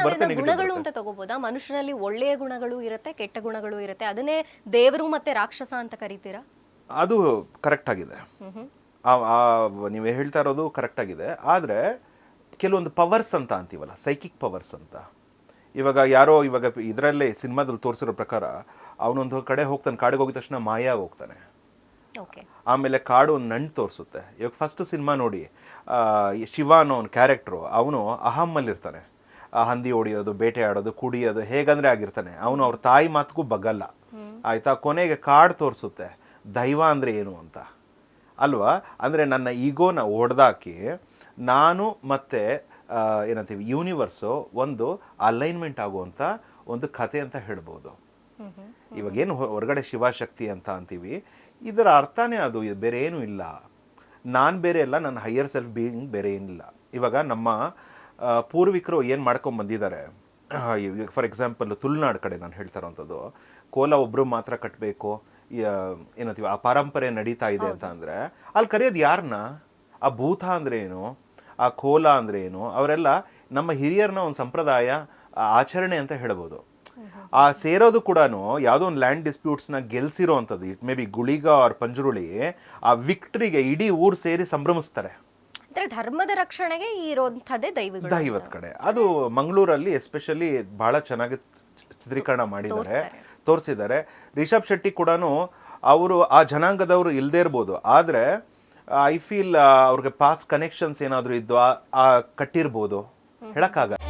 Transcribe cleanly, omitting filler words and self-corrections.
ಬರುತ್ತೆ, ನೆಗೆಟಿವ್ ಗುಣಗಳು ಬರುತ್ತೆ. ಅಂತ ತಗೋಬೋದಾ? ಮನುಷ್ಯನಲ್ಲಿ ಒಳ್ಳೆಯ ಗುಣಗಳು ಇರುತ್ತೆ, ಕೆಟ್ಟ ಗುಣಗಳು ಇರುತ್ತೆ, ಅದನ್ನೇ ದೇವರು ಮತ್ತೆ ರಾಕ್ಷಸ ಅಂತ ಕರಿತೀರಾ? ಅದು ಕರೆಕ್ಟ್ ಆಗಿದೆ, ನೀವು ಹೇಳ್ತಾ ಇರೋದು ಕರೆಕ್ಟ್ ಆಗಿದೆ. ಆದರೆ ಕೆಲವೊಂದು ಪವರ್ಸ್ ಅಂತ ಅಂತೀವಲ್ಲ, ಸೈಕಿಕ್ ಪವರ್ಸ್ ಅಂತ. ಇವಾಗ ಯಾರೋ ಇವಾಗ ಇದರಲ್ಲೇ ಸಿನಿಮಾದಲ್ಲಿ ತೋರಿಸಿರೋ ಪ್ರಕಾರ ಅವನೊಂದು ಕಡೆ ಹೋಗ್ತಾನೆ, ಕಾಡಿಗೆ ಹೋಗಿದ ತಕ್ಷಣ ಮಾಯ ಹೋಗ್ತಾನೆ. ಆಮೇಲೆ ಕಾಡು ಒಂದು ನಂಟು ತೋರಿಸುತ್ತೆ. ಇವಾಗ ಫಸ್ಟ್ ಸಿನಿಮಾ ನೋಡಿ, ಶಿವ ಅನ್ನೋ ಒಂದು ಕ್ಯಾರೆಕ್ಟ್ರು ಅವನು ಅಹಮ್ಮಲ್ಲಿರ್ತಾನೆ. ಹಂದಿ ಹೊಡಿಯೋದು, ಬೇಟೆ ಆಡೋದು, ಕುಡಿಯೋದು ಹೇಗಂದ್ರೆ ಆಗಿರ್ತಾನೆ. ಅವನು ಅವ್ರ ತಾಯಿ ಮಾತಿಗೂ ಬಗ್ಗಲ್ಲ, ಆಯಿತಾ. ಕೊನೆಗೆ ಕಾಡು ತೋರಿಸುತ್ತೆ ದೈವ ಅಂದರೆ ಏನು ಅಂತ, ಅಲ್ವಾ? ಅಂದರೆ ನನ್ನ ಈಗೋನ ಹೊಡೆದಾಕಿ ನಾನು ಮತ್ತು ಏನಂತೀವಿ ಯೂನಿವರ್ಸು ಒಂದು ಅಲೈನ್ಮೆಂಟ್ ಆಗುವಂಥ ಒಂದು ಕತೆ ಅಂತ ಹೇಳ್ಬೋದು. ಇವಾಗೇನು ಹೊರಗಡೆ ಶಿವಶಕ್ತಿ ಅಂತ ಅಂತೀವಿ, ಇದರ ಅರ್ಥನೇ ಅದು, ಬೇರೆ ಏನೂ ಇಲ್ಲ. ನಾನು ಬೇರೆ ಅಲ್ಲ, ನನ್ನ ಹೈಯರ್ ಸೆಲ್ಫ್ ಬೀಯಿಂಗ್ ಬೇರೆ ಏನಿಲ್ಲ. ಇವಾಗ ನಮ್ಮ ಪೂರ್ವಿಕರು ಏನು ಮಾಡ್ಕೊಂಡು ಬಂದಿದ್ದಾರೆ, ಫಾರ್ ಎಕ್ಸಾಂಪಲ್ ತುಳುನಾಡು ಕಡೆ ನಾನು ಹೇಳ್ತಾ ಇರೋವಂಥದ್ದು, ಕೋಲ ಒಬ್ಬರು ಮಾತ್ರ ಕಟ್ಟಬೇಕು ಏನಂತೀವಿ, ಆ ಪರಂಪರೆ ನಡೀತಾ ಇದೆ ಅಂತ ಅಂದರೆ ಅಲ್ಲಿ ಕರೆಯೋದು ಯಾರನ್ನ? ಆ ಭೂತ ಅಂದರೆ ಏನು, ಆ ಕೋಲ ಅಂದರೆ ಏನು, ಅವರೆಲ್ಲ ನಮ್ಮ ಹಿರಿಯರನ್ನ ಒಂದು ಸಂಪ್ರದಾಯ ಆಚರಣೆ ಅಂತ ಹೇಳ್ಬೋದು. ಆ ಸೇರೋದು ಕೂಡ ಯಾವುದೋ ಒಂದು ಲ್ಯಾಂಡ್ ಡಿಸ್ಪ್ಯೂಟ್ಸ್ನ ಗೆಲ್ಸಿರೋ ಅಂಥದ್ದು, it may be Guliga or Panjurli, ಆ ವಿಕ್ಟ್ರಿಗೆ ಇಡೀ ಊರು ಸೇರಿ ಸಂಭ್ರಮಿಸ್ತಾರೆ. ಧರ್ಮದ ರಕ್ಷಣೆಗೆ ಇರೋಂಥದ್ದೇ ದೈವದ ಕಡೆ. ಅದು ಮಂಗಳೂರಲ್ಲಿ ಎಸ್ಪೆಷಲಿ ಬಹಳ ಚೆನ್ನಾಗಿ ಚಿತ್ರೀಕರಣ ಮಾಡಿದ್ದಾರೆ, ತೋರಿಸಿದ್ದಾರೆ. ರಿಷಬ್ ಶೆಟ್ಟಿ ಕೂಡ ಅವರು ಆ ಜನಾಂಗದವರು ಇಲ್ಲದೇ ಇರ್ಬೋದು, ಆದರೆ ಐ ಫೀಲ್ ಅವ್ರಿಗೆ ಪಾಸ್ ಕನೆಕ್ಷನ್ಸ್ ಏನಾದರೂ ಇದ್ದು ಕಟ್ಟಿರ್ಬೋದು, ಹೇಳಕ್ಕಾಗಲ್ಲ.